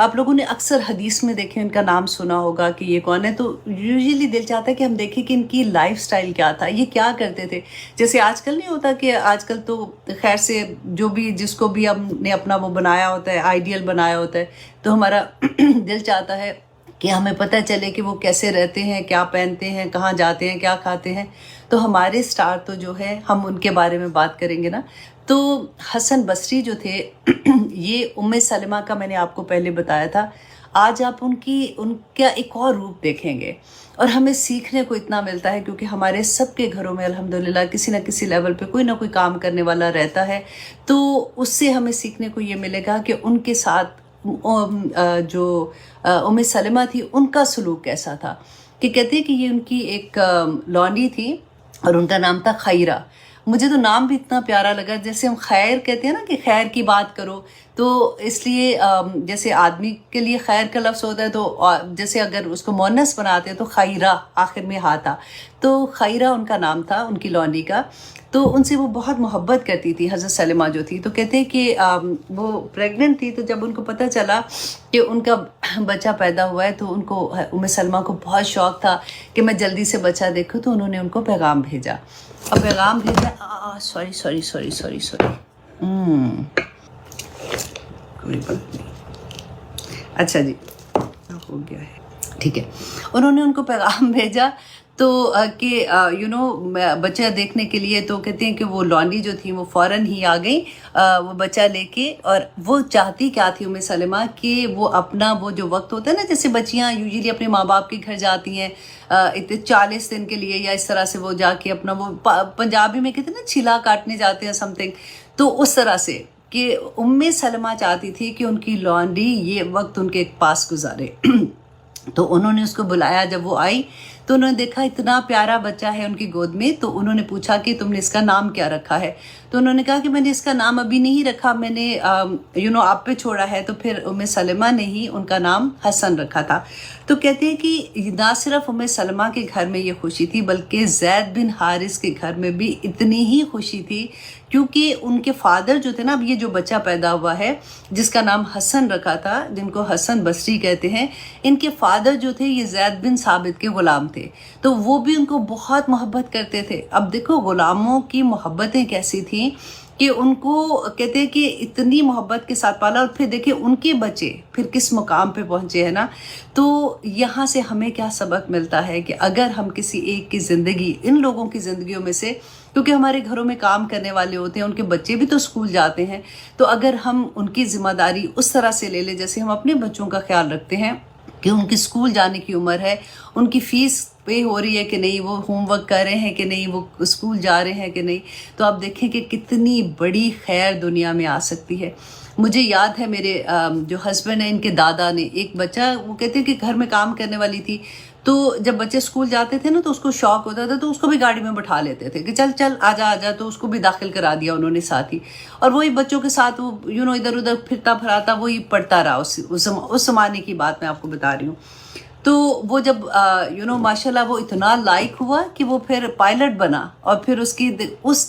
آپ لوگوں نے اکثر حدیث میں دیکھیں ان کا نام سنا ہوگا کہ یہ کون ہے، تو یوزلی دل چاہتا ہے کہ ہم دیکھیں کہ ان کی لائف سٹائل کیا تھا، یہ کیا کرتے تھے. جیسے آج کل نہیں ہوتا کہ آج کل تو خیر سے جو بھی جس کو بھی ہم نے اپنا وہ بنایا ہوتا ہے، آئیڈیل بنایا ہوتا ہے، تو ہمارا دل چاہتا ہے کہ ہمیں پتہ چلے کہ وہ کیسے رہتے ہیں، کیا پہنتے ہیں، کہاں جاتے ہیں، کیا کھاتے ہیں. تو ہمارے سٹار تو جو ہے ہم ان کے بارے میں بات کریں گے نا. تو حسن بصری جو تھے یہ ام سلمہ کا میں نے آپ کو پہلے بتایا تھا. آج آپ ان کا ایک اور روپ دیکھیں گے اور ہمیں سیکھنے کو اتنا ملتا ہے، کیونکہ ہمارے سب کے گھروں میں الحمدللہ کسی نہ کسی لیول پہ کوئی نہ کوئی کام کرنے والا رہتا ہے. تو اس سے ہمیں سیکھنے کو یہ ملے گا کہ ان کے ساتھ جو ام سلمہ تھی ان کا سلوک کیسا تھا. کہ کہتے ہیں کہ یہ ان کی ایک لونڈی تھی اور ان کا نام تھا خیرہ. مجھے تو نام بھی اتنا پیارا لگا، جیسے ہم خیر کہتے ہیں نا کہ خیر کی بات کرو، تو اس لیے جیسے آدمی کے لیے خیر کا لفظ ہوتا ہے، تو جیسے اگر اس کو مؤنث بناتے ہیں تو خیرہ آخر میں ہا تھا، تو خیرہ ان کا نام تھا ان کی لونڈی کا. تو ان سے وہ بہت محبت کرتی تھی حضرت سلمہ جو تھی. تو کہتے ہیں کہ وہ پریگننٹ تھی، تو جب ان کو پتہ چلا کہ ان کا بچہ پیدا ہوا ہے تو ان کو ام سلمہ کو بہت شوق تھا کہ میں جلدی سے بچہ دیکھوں. تو انہوں نے ان کو پیغام بھیجا، اور پیغام بھیجا سوری کوئی بات نہیں، اچھا جی ہو گیا ہے، ٹھیک ہے. انہوں نے ان کو پیغام بھیجا تو کہ بچہ دیکھنے کے لیے. تو کہتے ہیں کہ وہ لونڈی جو تھی وہ فوراً ہی آ گئی وہ بچہ لے کے. اور وہ چاہتی کیا تھی ام سلمہ کہ وہ اپنا وہ جو وقت ہوتا ہے نا، جیسے بچیاں یوزلی اپنے ماں باپ کے گھر جاتی ہیں 40 دن کے لیے یا اس طرح سے، وہ جا کے اپنا وہ پنجابی میں کہتے ہیں نا چھلا کاٹنے جاتے ہیں سم تھنگ. تو اس طرح سے کہ ام سلمہ چاہتی تھی کہ ان کی لونڈی یہ وقت ان کے پاس گزارے. تو انہوں نے اس کو بلایا. جب وہ آئی تو انہوں نے دیکھا اتنا پیارا بچہ ہے ان کی گود میں. تو انہوں نے پوچھا کہ تم نے اس کا نام کیا رکھا ہے؟ تو انہوں نے کہا کہ میں نے اس کا نام ابھی نہیں رکھا، میں نے آپ پہ چھوڑا ہے. تو پھر ام سلمہ نے ہی ان کا نام حسن رکھا تھا. تو کہتے ہیں کہ نہ صرف ام سلمہ کے گھر میں یہ خوشی تھی، بلکہ زید بن حارث کے گھر میں بھی اتنی ہی خوشی تھی، کیونکہ ان کے فادر جو تھے نا، اب یہ جو بچہ پیدا ہوا ہے جس کا نام حسن رکھا تھا، جن کو حسن بصری کہتے ہیں، ان کے فادر جو تھے یہ زید بن ثابت کے غلام تھے. تو وہ بھی ان کو بہت محبت کرتے تھے. اب دیکھو غلاموں کی محبتیں کیسی تھیں کہ ان کو کہتے ہیں کہ اتنی محبت کے ساتھ پالا. اور پھر دیکھیں ان کے بچے پھر کس مقام پہ پہنچے ہیں نا. تو یہاں سے ہمیں کیا سبق ملتا ہے کہ اگر ہم کسی ایک کی زندگی، ان لوگوں کی زندگیوں میں سے، کیونکہ ہمارے گھروں میں کام کرنے والے ہوتے ہیں، ان کے بچے بھی تو اسکول جاتے ہیں، تو اگر ہم ان کی ذمہ داری اس طرح سے لے لیں جیسے ہم اپنے بچوں کا خیال رکھتے ہیں کہ ان کی اسکول جانے کی عمر ہے، ان کی فیس پے ہو رہی ہے کہ نہیں، وہ ہوم ورک کر رہے ہیں کہ نہیں، وہ اسکول جا رہے ہیں کہ نہیں، تو آپ دیکھیں کہ کتنی بڑی خیر دنیا میں آ سکتی ہے. مجھے یاد ہے میرے جو ہسبینڈ ہیں ان کے دادا نے ایک بچہ، وہ کہتے ہیں کہ گھر میں کام کرنے والی تھی، تو جب بچے اسکول جاتے تھے نا تو اس کو شوق ہوتا تھا، تو اس کو بھی گاڑی میں بٹھا لیتے تھے کہ چل چل آجا آجا. تو اس کو بھی داخل کرا دیا انہوں نے ساتھ ہی، اور وہی بچوں کے ساتھ وہ ادھر ادھر پھرتا پھراتا وہی پڑھتا رہا. اس زمانے کی بات میں آپ کو بتا رہی ہوں. تو وہ جب ماشاءاللہ وہ اتنا لائق ہوا کہ وہ پھر پائلٹ بنا. اور پھر اس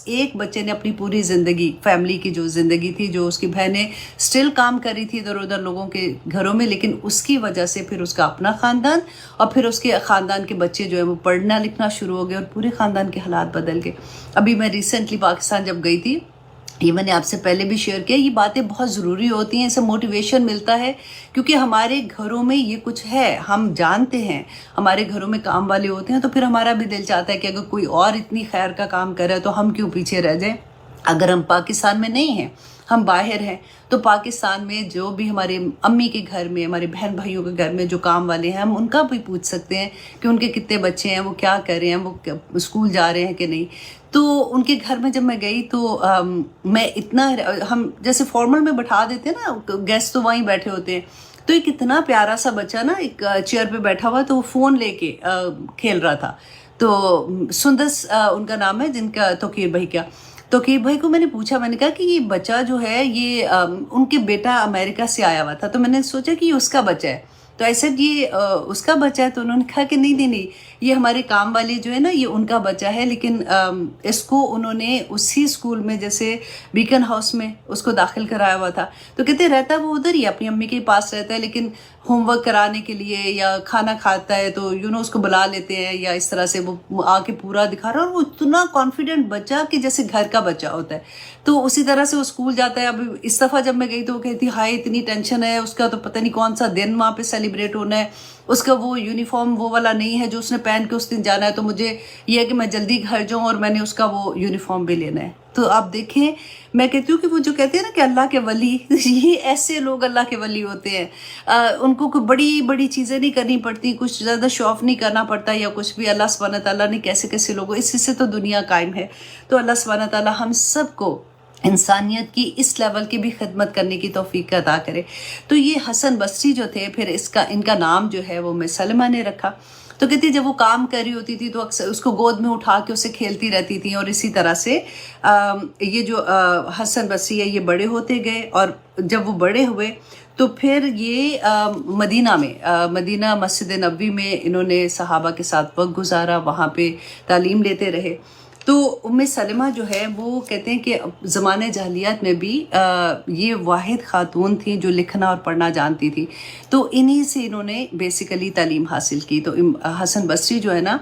ایک بچے نے اپنی پوری زندگی، فیملی کی جو زندگی تھی، جو اس کی بہنیں سٹل کام کر رہی تھی ادھر ادھر لوگوں کے گھروں میں، لیکن اس کی وجہ سے پھر اس کا اپنا خاندان اور پھر اس کے خاندان کے بچے جو ہے وہ پڑھنا لکھنا شروع ہو گئے اور پورے خاندان کے حالات بدل گئے. ابھی میں ریسنٹلی پاکستان جب گئی تھی، یہ میں نے آپ سے پہلے بھی شیئر کیا، یہ باتیں بہت ضروری ہوتی ہیں، اس سے موٹیویشن ملتا ہے، کیونکہ ہمارے گھروں میں یہ کچھ ہے، ہم جانتے ہیں، ہمارے گھروں میں کام والے ہوتے ہیں، تو پھر ہمارا بھی دل چاہتا ہے کہ اگر کوئی اور اتنی خیر کا کام کرے تو ہم کیوں پیچھے رہ جائیں. اگر ہم پاکستان میں نہیں ہیں، ہم باہر ہیں، تو پاکستان میں جو بھی ہمارے امی کے گھر میں، ہمارے بہن بھائیوں کے گھر میں جو کام والے ہیں، ہم ان کا بھی پوچھ سکتے ہیں کہ ان کے کتنے بچے ہیں، وہ کیا کر رہے ہیں، وہ اسکول جا رہے ہیں کہ نہیں. تو ان کے گھر میں جب میں گئی تو میں اتنا، ہم جیسے فارمل میں بٹھا دیتے ہیں نا، گیسٹ تو وہیں بیٹھے ہوتے ہیں، تو ایک اتنا پیارا سا بچہ نا ایک چیئر پہ بیٹھا ہوا، تو وہ فون لے کے کھیل رہا تھا. تو سندس ان کا نام ہے، جن کا توقیر بھائی کیا. توقیر بھائی کو میں نے پوچھا، میں نے کہا کہ یہ بچہ جو ہے یہ ان کے بیٹا امریکہ سے آیا ہوا تھا، تو میں نے سوچا کہ یہ اس کا بچہ ہے. تو ایسے یہ اس کا بچہ ہے، تو انہوں نے کہا کہ نہیں نہیں نہیں، یہ ہمارے کام والے جو ہے نا یہ ان کا بچہ ہے، لیکن اس کو انہوں نے اسی اسکول میں جیسے بیکن ہاؤس میں اس کو داخل کرایا ہوا تھا، تو کہتے رہتا وہ ادھر ہی اپنی امی کے پاس رہتا ہے، لیکن ہوم ورک کرانے کے لیے یا کھانا کھاتا ہے تو اس کو بلا لیتے ہیں، یا اس طرح سے وہ آ کے پورا دکھا رہا ہے، اور وہ اتنا کانفیڈنٹ بچہ کہ جیسے گھر کا بچہ ہوتا ہے، تو اسی طرح سے وہ اسکول جاتا ہے۔ اب اس دفعہ جب میں گئی تو وہ کہتی ہائے اتنی ٹینشن ہے اس کا، تو پتہ نہیں کون سا دن وہاں پہ سیلیبریٹ ہونا ہے، اس کا وہ یونیفارم وہ والا نہیں ہے جو اس نے پہن کے اس دن جانا ہے، تو مجھے یہ ہے کہ میں جلدی گھر جاؤں اور میں نے اس کا وہ یونیفارم بھی لینا ہے۔ تو آپ دیکھیں، میں کہتی ہوں کہ وہ جو کہتے ہیں نا کہ اللہ کے ولی، یہ ایسے لوگ اللہ کے ولی ہوتے ہیں، ان کو کوئی بڑی بڑی چیزیں نہیں کرنی پڑتی، کچھ زیادہ شو آف نہیں کرنا پڑتا یا کچھ بھی۔ اللہ سبحانہ تعالیٰ نے کیسے کیسے لوگوں، اسی سے تو دنیا قائم ہے۔ تو اللہ سبحانہ تعالیٰ ہم سب کو انسانیت کی اس لیول کی بھی خدمت کرنے کی توفیق عطا کرے۔ تو یہ حسن بصری جو تھے، پھر ان کا نام جو ہے وہ سلمہ نے رکھا۔ تو کہتی جب وہ کام کر رہی ہوتی تھی تو اکثر اس کو گود میں اٹھا کے اسے کھیلتی رہتی تھی، اور اسی طرح سے یہ جو حسن بصری ہے یہ بڑے ہوتے گئے، اور جب وہ بڑے ہوئے تو پھر یہ مدینہ مسجد نبوی میں انہوں نے صحابہ کے ساتھ وقت گزارا، وہاں پہ تعلیم لیتے رہے۔ تو ام سلمہ جو ہے وہ کہتے ہیں کہ زمانہ جاہلیت میں بھی یہ واحد خاتون تھی جو لکھنا اور پڑھنا جانتی تھی، تو انہی سے انہوں نے بیسیکلی تعلیم حاصل کی۔ تو حسن بصری جو ہے نا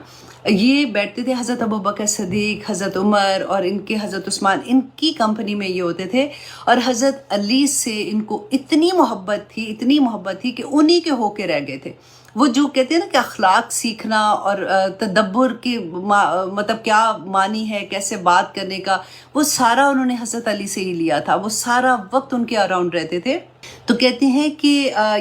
یہ بیٹھتے تھے، حضرت ابوبکر صدیق، حضرت عمر اور ان کے حضرت عثمان، ان کی کمپنی میں یہ ہوتے تھے، اور حضرت علی سے ان کو اتنی محبت تھی کہ انہی کے ہو کے رہ گئے تھے۔ وہ جو کہتے ہیں نا کہ اخلاق سیکھنا اور تدبر کی مطلب کیا معنی ہے، کیسے بات کرنے کا، وہ سارا انہوں نے حضرت علی سے ہی لیا تھا، وہ سارا وقت ان کے اراؤنڈ رہتے تھے۔ تو کہتے ہیں کہ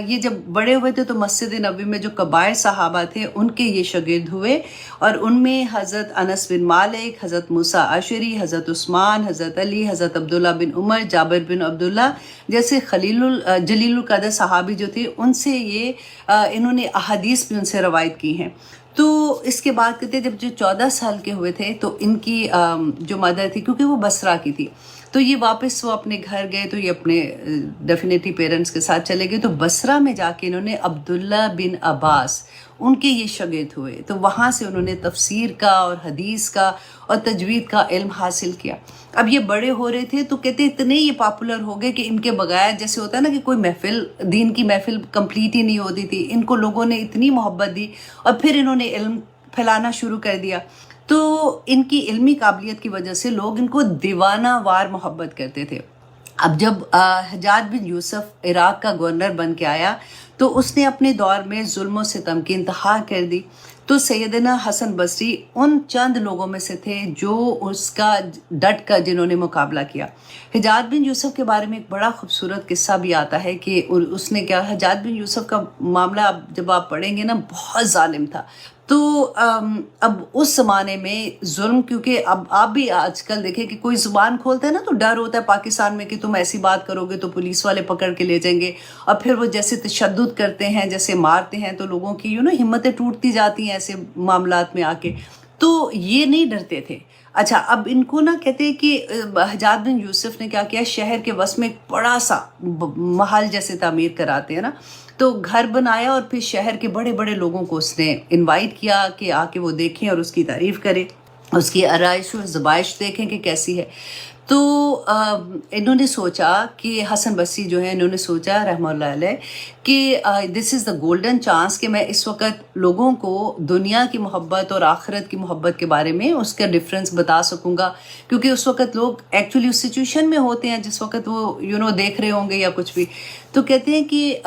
یہ جب بڑے ہوئے تھے تو مسجد نبوی میں جو کبائر صحابہ تھے ان کے یہ شاگرد ہوئے، اور ان میں حضرت انس بن مالک، حضرت موسیٰ اشعری، حضرت عثمان، حضرت علی، حضرت عبداللہ بن عمر، جابر بن عبداللہ جیسے جلیل القدر صحابی جو تھے، ان سے یہ انہوں نے احادیث بھی ان سے روایت کی ہیں۔ تو اس کے بعد کہتے جب جو 14 سال کے ہوئے تھے تو ان کی جو مدر تھی، کیونکہ وہ بصرہ کی تھی، تو یہ واپس وہ اپنے گھر گئے، تو یہ اپنے ڈیفینیٹلی پیرنٹس کے ساتھ چلے گئے، تو بصرہ میں جا کے انہوں نے عبداللہ بن عباس ان کے یہ شاگرد ہوئے، تو وہاں سے انہوں نے تفسیر کا اور حدیث کا اور تجوید کا علم حاصل کیا۔ اب یہ بڑے ہو رہے تھے تو کہتے اتنے یہ پاپولر ہو گئے کہ ان کے بغیر جیسے ہوتا ہے نا کہ کوئی محفل، دین کی محفل کمپلیٹ ہی نہیں ہوتی تھی، ان کو لوگوں نے اتنی محبت دی، اور پھر انہوں نے علم پھیلانا شروع کر دیا۔ تو ان کی علمی قابلیت کی وجہ سے لوگ ان کو دیوانہ وار محبت کرتے تھے۔ اب جب حجاج بن یوسف عراق کا گورنر بن کے آیا تو اس نے اپنے دور میں ظلم و ستم کی انتہا کر دی، تو سیدنا حسن بصری ان چند لوگوں میں سے تھے جو اس کا ڈٹ کر جنہوں نے مقابلہ کیا۔ حجاج بن یوسف کے بارے میں ایک بڑا خوبصورت قصہ بھی آتا ہے کہ اس نے کیا، حجاج بن یوسف کا معاملہ جب آپ پڑھیں گے نا بہت ظالم تھا۔ تو اب اس زمانے میں ظلم، کیونکہ اب آپ بھی آج کل دیکھیں کہ کوئی زبان کھولتا ہے نا تو ڈر ہوتا ہے پاکستان میں کہ تم ایسی بات کرو گے تو پولیس والے پکڑ کے لے جائیں گے، اور پھر وہ جیسے تشدد کرتے ہیں، جیسے مارتے ہیں، تو لوگوں کی ہمتیں ٹوٹتی جاتی ہیں ایسے معاملات میں آ کے۔ تو یہ نہیں ڈرتے تھے۔ اچھا، اب ان کو نا کہتے ہیں کہ حجاج بن یوسف نے کیا کیا، شہر کے وسط میں ایک بڑا سا محل جیسے تعمیر کراتے ہیں نا، تو گھر بنایا، اور پھر شہر کے بڑے بڑے لوگوں کو اس نے انوائٹ کیا کہ آ کے وہ دیکھیں اور اس کی تعریف کریں، اس کی آرائش و زبائش دیکھیں کہ کیسی ہے۔ تو انہوں نے سوچا کہ حسن بصری جو ہے، انہوں نے سوچا رحمہ اللہ علیہ کہ دس از دا گولڈن چانس کہ میں اس وقت لوگوں کو دنیا کی محبت اور آخرت کی محبت کے بارے میں اس کا ڈفرینس بتا سکوں گا، کیونکہ اس وقت لوگ ایکچولی اس سچویشن میں ہوتے ہیں جس وقت وہ دیکھ رہے ہوں گے یا کچھ بھی۔ تو کہتے ہیں کہ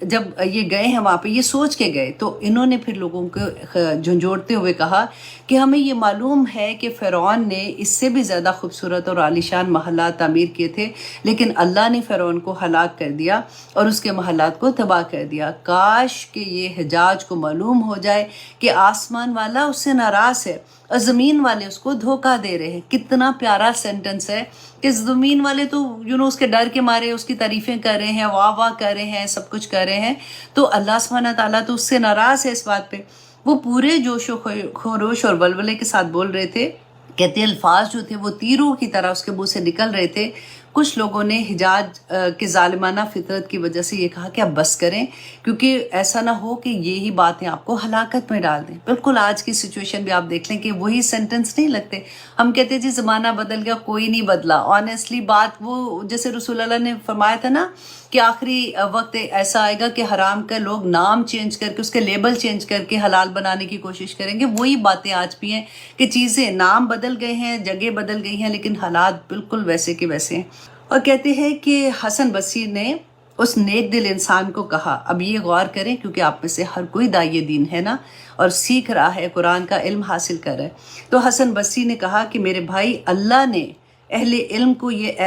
جب یہ گئے ہیں وہاں پہ، یہ سوچ کے گئے، تو انہوں نے پھر لوگوں کو جھنجھوڑتے ہوئے کہا کہ ہمیں یہ معلوم ہے کہ فرعون نے اس سے بھی زیادہ خوبصورت اور عالیشان محلات تعمیر کیے تھے، لیکن اللہ نے فرعون کو ہلاک کر دیا اور اس کے محلات کو تباہ کر دیا۔ کاش کہ یہ حجاج کو معلوم ہو جائے کہ آسمان والا اس سے ناراض ہے اور زمین والے اس کو دھوکہ دے رہے ہیں۔ کتنا پیارا سینٹنس ہے کہ زمین والے تو اس کے ڈر کے مارے اس کی تعریفیں کر رہے ہیں، واہ واہ کر رہے ہیں، سب کچھ کر رہے ہیں، تو اللہ سبحانہ تعالیٰ تو اس سے ناراض ہے اس بات پہ۔ وہ پورے جوش و خروش اور ولولے کے ساتھ بول رہے تھے، کہتے الفاظ جو تھے وہ تیروں کی طرح اس کے منہ سے نکل رہے تھے، کچھ لوگوں نے حجاج کے ظالمانہ فطرت کی وجہ سے یہ کہا کہ اب بس کریں، کیونکہ ایسا نہ ہو کہ یہی باتیں آپ کو ہلاکت میں ڈال دیں۔ بالکل آج کی سچویشن بھی آپ دیکھ لیں کہ وہی سینٹنس نہیں لگتے۔ ہم کہتے ہیں جی زمانہ بدل گیا، کوئی نہیں بدلا۔ آنیسٹلی بات وہ جیسے رسول اللہ نے فرمایا تھا نا کہ آخری وقت ایسا آئے گا کہ حرام کا لوگ نام چینج کر کے، اس کے لیبل چینج کر کے حلال بنانے کی کوشش کریں گے۔ وہی باتیں آج بھی ہیں کہ چیزیں نام بدل گئے ہیں، جگہ بدل گئی ہیں، لیکن حالات بالکل ویسے کے ویسے ہیں۔ اور کہتے ہیں کہ حسن بصری نے اس نیک دل انسان کو کہا، اب یہ غور کریں کیونکہ آپ میں سے ہر کوئی داعی دین ہے نا اور سیکھ رہا ہے، قرآن کا علم حاصل کر رہا ہے۔ تو حسن بصری نے کہا کہ میرے بھائی، اللہ نے اہل علم کو یہ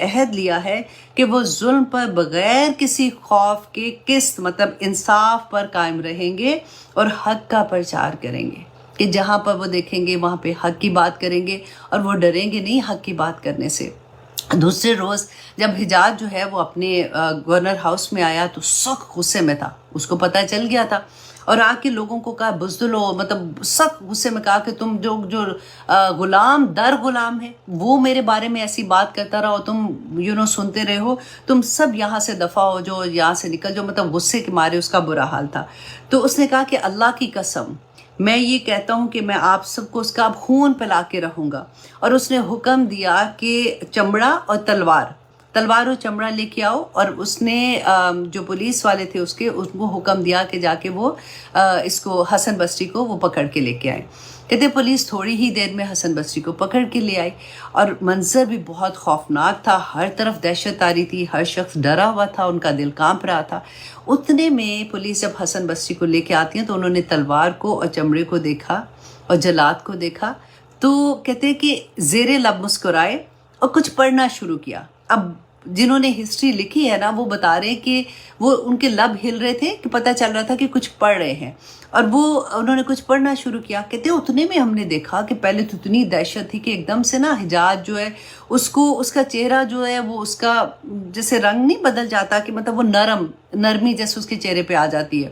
عہد لیا ہے کہ وہ ظلم پر بغیر کسی خوف کے قسط مطلب انصاف پر قائم رہیں گے اور حق کا پرچار کریں گے، کہ جہاں پر وہ دیکھیں گے وہاں پہ حق کی بات کریں گے اور وہ ڈریں گے نہیں حق کی بات کرنے سے۔ دوسرے روز جب حجاج جو ہے وہ اپنے گورنر ہاؤس میں آیا تو سخت غصے میں تھا، اس کو پتہ چل گیا تھا، اور آ کے لوگوں کو کہا بزدلو، مطلب سخت غصے میں کہا کہ تم جو غلام در غلام ہے وہ میرے بارے میں ایسی بات کرتا رہا، تم سنتے رہے ہو، تم سب یہاں سے دفع ہو جو، یہاں سے نکل جو، مطلب غصے کے مارے اس کا برا حال تھا۔ تو اس نے کہا کہ اللہ کی قسم میں یہ کہتا ہوں کہ میں آپ سب کو اس کا خون پلا کے رہوں گا۔ اور اس نے حکم دیا کہ چمڑا اور تلوار و چمڑا لے کے آؤ، اور اس نے جو پولیس والے تھے اس کو حکم دیا کہ جا کے وہ اس کو حسن بصری کو وہ پکڑ کے لے کے آئے۔ کہتے پولیس تھوڑی ہی دیر میں حسن بصری کو پکڑ کے لے آئی، اور منظر بھی بہت خوفناک تھا، ہر طرف دہشت طاری تھی، ہر شخص ڈرا ہوا تھا، ان کا دل کانپ رہا تھا۔ اتنے میں پولیس جب حسن بصری کو لے کے آتی ہیں تو انہوں نے تلوار کو اور چمڑے کو دیکھا اور جلاد کو دیکھا، تو کہتے ہیں کہ زیر لب مسکرائے اور کچھ پڑھنا شروع کیا۔ اب جنہوں نے ہسٹری لکھی ہے نا وہ بتا رہے ہیں کہ وہ ان کے لب ہل رہے تھے کہ پتہ چل رہا تھا کہ کچھ پڑھ رہے ہیں، اور انہوں نے کچھ پڑھنا شروع کیا۔ کہتے ہیں اتنے میں ہم نے دیکھا کہ پہلے تو اتنی دہشت تھی کہ ایک دم سے نا حجاج جو ہے اس کا چہرہ جو ہے وہ اس کا جیسے رنگ نہیں بدل جاتا کہ مطلب وہ نرمی جیسے اس کے چہرے پہ آ جاتی ہے،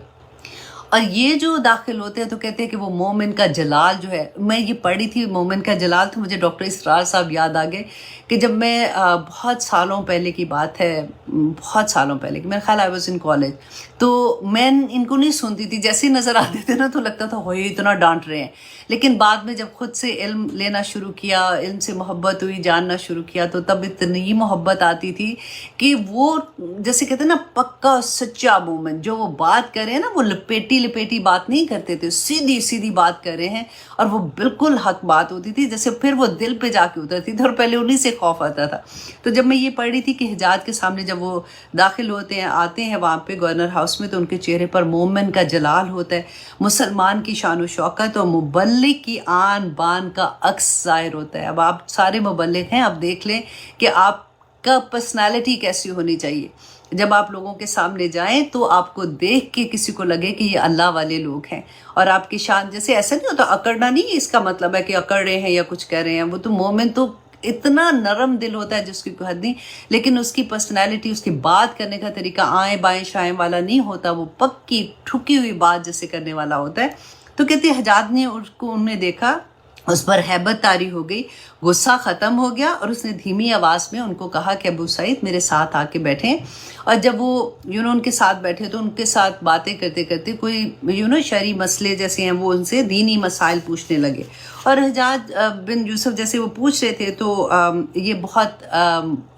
اور یہ جو داخل ہوتے ہیں تو کہتے ہیں کہ وہ مومن کا جلال جو ہے، میں یہ پڑھی تھی مومن کا جلال، تو مجھے ڈاکٹر اسرار صاحب یاد آ گئے کہ جب میں بہت سالوں پہلے کی بات ہے، بہت سالوں پہلے کی، میرا خیال آئی واز ان کالج، تو میں ان کو نہیں سنتی تھی، جیسے ہی نظر آتے تھے نا تو لگتا تھا ہوئے اتنا ڈانٹ رہے ہیں، لیکن بعد میں جب خود سے علم لینا شروع کیا، علم سے محبت ہوئی، جاننا شروع کیا، تو تب اتنی محبت آتی تھی کہ وہ جیسے کہتے ہیں نا پکا سچا مومن، جو وہ بات کرے ہیں نا وہ لپیٹی بات نہیں کرتے تھے، سیدھی بات کر رہے ہیں، اور وہ بالکل حق بات ہوتی تھی، جیسے پھر وہ دل پہ جا کے اترتی تھی، اور پہلے انہی سے خوف آتا تھا۔ تو جب میں یہ پڑھ رہی تھی کہ حجاج کے سامنے جب وہ داخل ہوتے ہیں، آتے ہیں وہاں پہ گورنر ہاؤس میں، تو ان کے چہرے پر مومن کا جلال ہوتا ہے، مسلمان کی شان و شوکت اور مبلغ کی آن بان کا عکس ظاہر ہوتا ہے۔ اب آپ سارے مبلغ ہیں، آپ دیکھ لیں کہ آپ کا پرسنالٹی کیسی ہونی چاہیے۔ جب آپ لوگوں کے سامنے جائیں تو آپ کو دیکھ کے کسی کو لگے کہ یہ اللہ والے لوگ ہیں، اور آپ کی شان جیسے ایسا نہیں ہوتا، اکڑنا نہیں اس کا مطلب ہے کہ اکڑ رہے ہیں یا کچھ کر رہے ہیں، وہ تو مومن تو اتنا نرم دل ہوتا ہے جس کی کوئی حد نہیں، لیکن اس کی پرسنالٹی، اس کی بات کرنے کا طریقہ آئیں بائیں شائیں والا نہیں ہوتا، وہ پکی ٹھکی ہوئی بات جیسے کرنے والا ہوتا ہے۔ تو کہتے ہیں حجاج نے اس کو انہوں نے دیکھا، اس پر ہیبت طاری ہو گئی، غصہ ختم ہو گیا، اور اس نے دھیمی آواز میں ان کو کہا کہ ابو سعید میرے ساتھ آ کے بیٹھیں۔ اور جب وہ ان کے ساتھ بیٹھے تو ان کے ساتھ باتیں کرتے کرتے کوئی شرعی مسئلے جیسے ہیں وہ ان سے دینی مسائل پوچھنے لگے، اور حجاج بن یوسف جیسے وہ پوچھ رہے تھے تو یہ بہت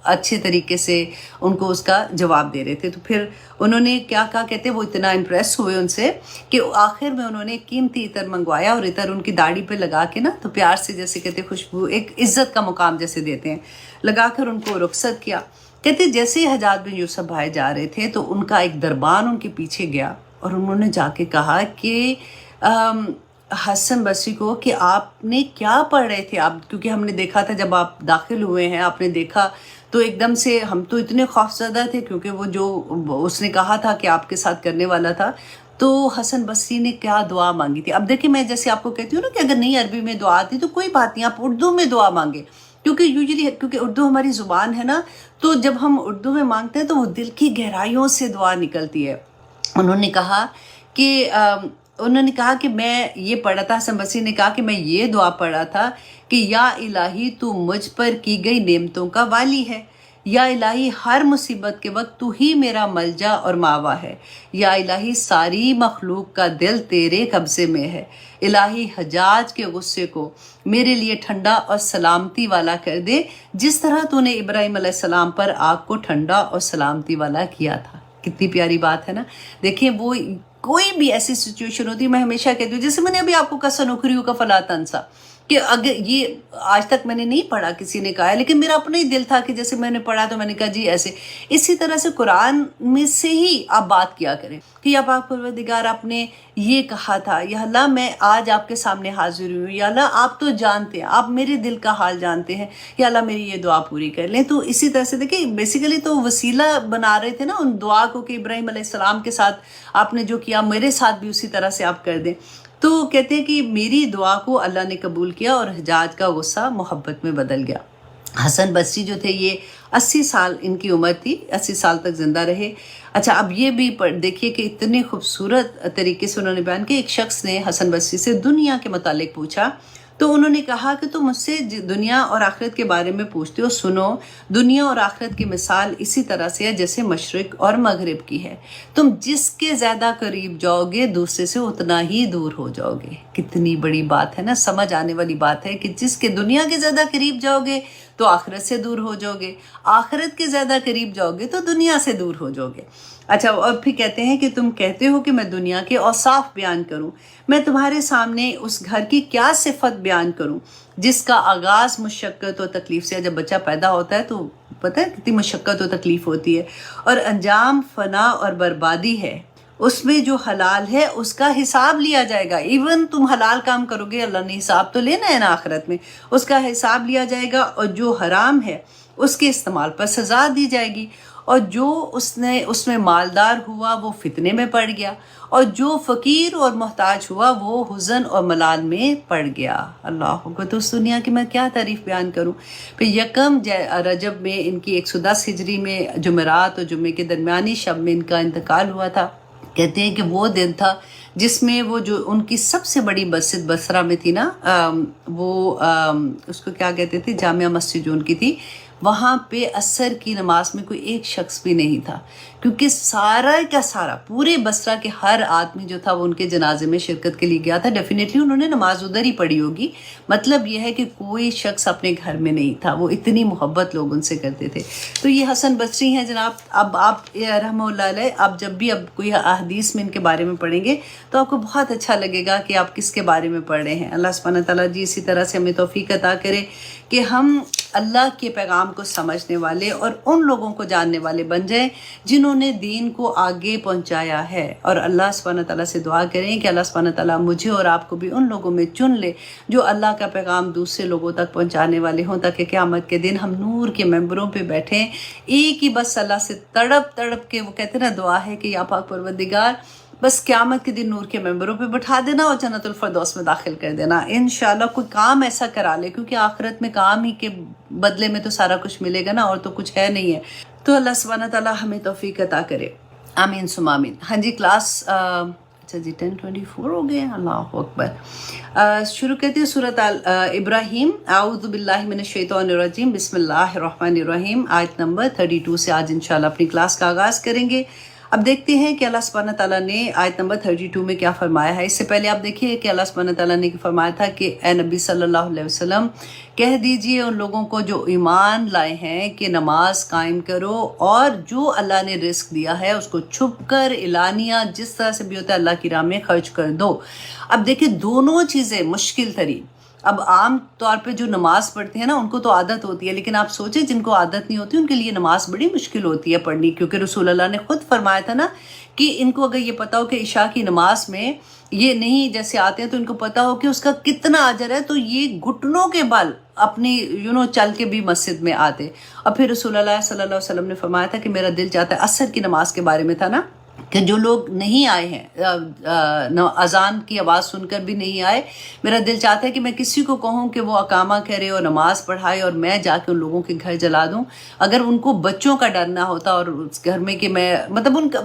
اچھے طریقے سے ان کو اس کا جواب دے رہے تھے۔ تو پھر انہوں نے کیا کہا، کہتے وہ اتنا امپریس ہوئے ان سے کہ آخر میں انہوں نے قیمتی عطر منگوایا، اور عطر ان کی داڑھی پہ لگا کے نا تو پیار سے جیسے کہتے خوشبو ایک عزت کا مقام جیسے دیتے ہیں، لگا کر ان کو رخصت کیا۔ کہتے جیسے حجاج بن یوسف بھائی جا رہے تھے تو ان کا ایک دربان ان کے پیچھے گیا، اور انہوں نے جا کے کہا کہ حسن بصری کو کہ آپ نے کیا پڑھ رہے تھے آپ، کیونکہ ہم نے دیکھا تھا جب آپ داخل ہوئے ہیں آپ نے دیکھا تو ایک دم سے ہم تو اتنے خوفزدہ تھے، کیونکہ وہ جو اس نے کہا تھا کہ آپ کے ساتھ کرنے والا تھا۔ تو حسن بصری نے کیا دعا مانگی تھی؟ اب دیکھیں میں جیسے آپ کو کہتی ہوں نا کہ اگر نہیں عربی میں دعا آتی تو کوئی بات نہیں، آپ اردو میں دعا مانگے، کیونکہ اردو ہماری زبان ہے نا، تو جب ہم اردو میں مانگتے ہیں تو وہ دل کی گہرائیوں سے دعا نکلتی ہے۔ انہوں نے کہا کہ میں یہ پڑھا تھا، حسن بصری نے کہا کہ میں یہ دعا پڑھا تھا کہ یا الہی تو مجھ پر کی گئی نعمتوں کا والی ہے، یا الہی ہر مصیبت کے وقت تو ہی میرا ملجا اور ماوا ہے، یا الہی ساری مخلوق کا دل تیرے قبضے میں ہے، الہی حجاج کے غصے کو میرے لیے ٹھنڈا اور سلامتی والا کر دے، جس طرح تو نے ابراہیم علیہ السلام پر آگ کو ٹھنڈا اور سلامتی والا کیا تھا۔ کتنی پیاری بات ہے نا۔ دیکھیں وہ کوئی بھی ایسی سچویشن ہوتی ہے، میں ہمیشہ کہتی ہوں، جیسے میں نے ابھی آپ کو کہا نوکریوں کا فلا تنسا، کہ اگر یہ آج تک میں نے نہیں پڑھا، کسی نے کہا ہے، لیکن میرا اپنا ہی دل تھا کہ جیسے میں نے پڑھا تو میں نے کہا جی ایسے۔ اسی طرح سے قرآن میں سے ہی آپ بات کیا کریں کہ یا پاک پروردگار آپ نے یہ کہا تھا، یا اللہ میں آج آپ کے سامنے حاضر ہوئی ہوں، یا اللہ آپ تو جانتے ہیں، آپ میرے دل کا حال جانتے ہیں، یا اللہ میری یہ دعا پوری کر لیں۔ تو اسی طرح سے دیکھیں بیسیکلی تو وسیلہ بنا رہے تھے نا ان دعا کو کہ ابراہیم علیہ السلام کے ساتھ آپ نے جو کیا میرے ساتھ بھی اسی طرح سے آپ کر دیں۔ تو کہتے ہیں کہ میری دعا کو اللہ نے قبول کیا اور حجاج کا غصہ محبت میں بدل گیا۔ حسن بصری جو تھے یہ 80 سال ان کی عمر تھی، 80 سال تک زندہ رہے۔ اچھا اب یہ بھی دیکھیے کہ اتنے خوبصورت طریقے سے انہوں نے بیان کیا۔ ایک شخص نے حسن بصری سے دنیا کے متعلق پوچھا تو انہوں نے کہا کہ تم مجھ سے دنیا اور آخرت کے بارے میں پوچھتے ہو، سنو دنیا اور آخرت کی مثال اسی طرح سے ہے جیسے مشرق اور مغرب کی ہے، تم جس کے زیادہ قریب جاؤ گے دوسرے سے اتنا ہی دور ہو جاؤ گے۔ کتنی بڑی بات ہے نا، سمجھ آنے والی بات ہے کہ جس کے دنیا کے زیادہ قریب جاؤ گے تو آخرت سے دور ہو جاؤ گے، آخرت کے زیادہ قریب جاؤ گے تو دنیا سے دور ہو جاؤ گے۔ اچھا اور پھر کہتے ہیں کہ تم کہتے ہو کہ میں دنیا کے اوصاف بیان کروں، میں تمہارے سامنے اس گھر کی کیا صفت بیان کروں جس کا آغاز مشقت و تکلیف سے ہے۔ جب بچہ پیدا ہوتا ہے تو پتہ ہے کتنی مشقت و تکلیف ہوتی ہے، اور انجام فنا اور بربادی ہے۔ اس میں جو حلال ہے اس کا حساب لیا جائے گا، ایون تم حلال کام کرو گے اللہ نے حساب تو لینا ہے نا آخرت میں، اس کا حساب لیا جائے گا، اور جو حرام ہے اس کے استعمال پر سزا دی جائے گی، اور جو اس میں مالدار ہوا وہ فتنے میں پڑ گیا، اور جو فقیر اور محتاج ہوا وہ حزن اور ملال میں پڑ گیا۔ اللہ کو تو اس دنیا کی میں کیا تعریف بیان کروں۔ پھر یکم رجب میں ان کی 110 ہجری میں جمعرات اور جمعے کے درمیانی شب میں ان کا انتقال ہوا تھا۔ کہتے ہیں کہ وہ دن تھا جس میں وہ جو ان کی سب سے بڑی مسجد بصرہ میں تھی نا، وہ اس کو کیا کہتے تھے، جامعہ مسجد جو ان کی تھی، وہاں پہ عصر کی نماز میں کوئی ایک شخص بھی نہیں تھا، کیونکہ سارا کا سارا پورے بصرہ کے ہر آدمی جو تھا وہ ان کے جنازے میں شرکت کے لیے گیا تھا۔ ڈیفینیٹلی انہوں نے نماز ادھر ہی پڑھی ہوگی، مطلب یہ ہے کہ کوئی شخص اپنے گھر میں نہیں تھا، وہ اتنی محبت لوگ ان سے کرتے تھے۔ تو یہ حسن بصری ہیں جناب۔ اب آپ رحمہ اللہ علیہ، آپ جب بھی اب کوئی احادیث میں ان کے بارے میں پڑھیں گے تو آپ کو بہت اچھا لگے گا کہ آپ کس کے بارے میں پڑھ رہے ہیں۔ اللہ سبحانہ تعالیٰ جی اسی طرح سے ہمیں توفیق عطا کرے کہ ہم اللہ کے پیغام کو سمجھنے والے اور ان لوگوں کو جاننے والے بن جائیں جنہوں نے دین کو آگے پہنچایا ہے، اور اللہ سبحانہ تعالیٰ سے دعا کریں کہ اللہ سبحانہ تعالیٰ مجھے اور آپ کو بھی ان لوگوں میں چن لے جو اللہ کا پیغام دوسرے لوگوں تک پہنچانے والے ہوں، تاکہ قیامت کے دن ہم نور کے ممبروں پہ بیٹھیں ایک ہی بس اللہ سے تڑپ تڑپ کے، وہ کہتے ہیں نا دعا ہے کہ یا پاک پروردگار بس قیامت کے دن نور کے ممبروں پہ بٹھا دینا اور جنت الفردوس میں داخل کر دینا انشاءاللہ۔ کوئی کام ایسا کرا لے، کیونکہ آخرت میں کام ہی کے بدلے میں تو سارا کچھ ملے گا نا، اور تو کچھ ہے نہیں ہے۔ تو اللہ سبحانہ تعالیٰ ہمیں توفیق عطا کرے، آمین ثم آمین۔ ہاں جی کلاس اچھا جی 10:24 ہو گئے، اللہ اکبر۔ شروع کرتے ہیں سورۃ ابراہیم۔ اعوذ باللہ من الشیطان الرجیم، بسم اللہ الرحمن الرحیم۔ آیت نمبر 32 سے آج انشاءاللہ اپنی کلاس کا آغاز کریں گے۔ اب دیکھتے ہیں کہ اللہ سبحانہ تعالیٰ نے آیت نمبر 32 میں کیا فرمایا ہے۔ اس سے پہلے آپ دیکھیے کہ اللہ سبحانہ تعالیٰ نے فرمایا تھا کہ اے نبی صلی اللہ علیہ وسلم کہہ دیجئے ان لوگوں کو جو ایمان لائے ہیں کہ نماز قائم کرو، اور جو اللہ نے رزق دیا ہے اس کو چھپ کر اعلانیہ جس طرح سے بھی ہوتا ہے اللہ کی راہ میں خرچ کر دو۔ اب دیکھیں دونوں چیزیں مشکل ترین۔ اب عام طور پہ جو نماز پڑھتے ہیں نا ان کو تو عادت ہوتی ہے، لیکن آپ سوچیں جن کو عادت نہیں ہوتی ان کے لیے نماز بڑی مشکل ہوتی ہے پڑھنی، کیونکہ رسول اللہ نے خود فرمایا تھا نا کہ ان کو اگر یہ پتا ہو کہ عشاء کی نماز میں یہ نہیں جیسے آتے ہیں تو ان کو پتا ہو کہ اس کا کتنا اجر ہے، تو یہ گھٹنوں کے بل اپنی چل کے بھی مسجد میں آتے۔ اور پھر رسول اللہ صلی اللہ علیہ وسلم نے فرمایا تھا کہ میرا دل چاہتا ہے، عصر کی نماز کے بارے میں تھا نا، کہ جو لوگ نہیں آئے ہیں اذان کی آواز سن کر بھی نہیں آئے، میرا دل چاہتا ہے کہ میں کسی کو کہوں کہ وہ اقامہ کرے اور نماز پڑھائے اور میں جا کے ان لوگوں کے گھر جلا دوں۔ اگر ان کو بچوں کا ڈر نہ ہوتا اور اس گھر میں کہ میں مطلب ان کا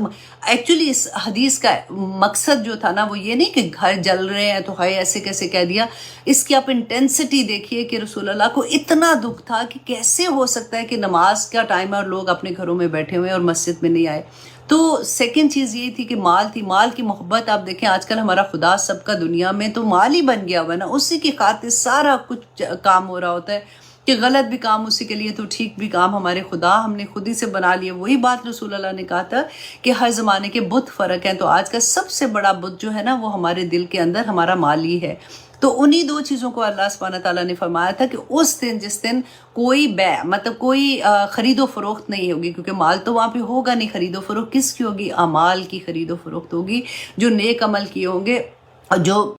ایکچولی اس حدیث کا مقصد جو تھا نا وہ یہ نہیں کہ گھر جل رہے ہیں تو ہائے ایسے کیسے کہہ دیا، اس کی آپ انٹینسٹی دیکھیے کہ رسول اللہ کو اتنا دکھ تھا کہ کیسے ہو سکتا ہے کہ نماز کا ٹائم ہے اور لوگ اپنے گھروں میں بیٹھے ہوئے اور مسجد میں نہیں آئے۔ تو سیکنڈ چیز یہ تھی کہ مال تھی، مال کی محبت۔ آپ دیکھیں آج کل ہمارا خدا سب کا دنیا میں تو مال ہی بن گیا ہوا ہے نا، اسی کی خاطر سارا کچھ کام ہو رہا ہوتا ہے کہ غلط بھی کام اسی کے لیے تو ٹھیک بھی کام ہمارے خدا ہم نے خود ہی سے بنا لیے۔ وہی بات رسول اللہ نے کہا تھا کہ ہر زمانے کے بت فرق ہیں، تو آج کا سب سے بڑا بت جو ہے نا وہ ہمارے دل کے اندر ہمارا مال ہی ہے۔ تو انہی دو چیزوں کو اللہ سبحانہ تعالیٰ نے فرمایا تھا کہ اس دن جس دن کوئی بیع مطلب کوئی خرید و فروخت نہیں ہوگی، کیونکہ مال تو وہاں پہ ہوگا نہیں، خرید و فروخت کس کی ہوگی؟ اعمال کی خرید و فروخت ہوگی، جو نیک عمل کیے ہوں گے، جو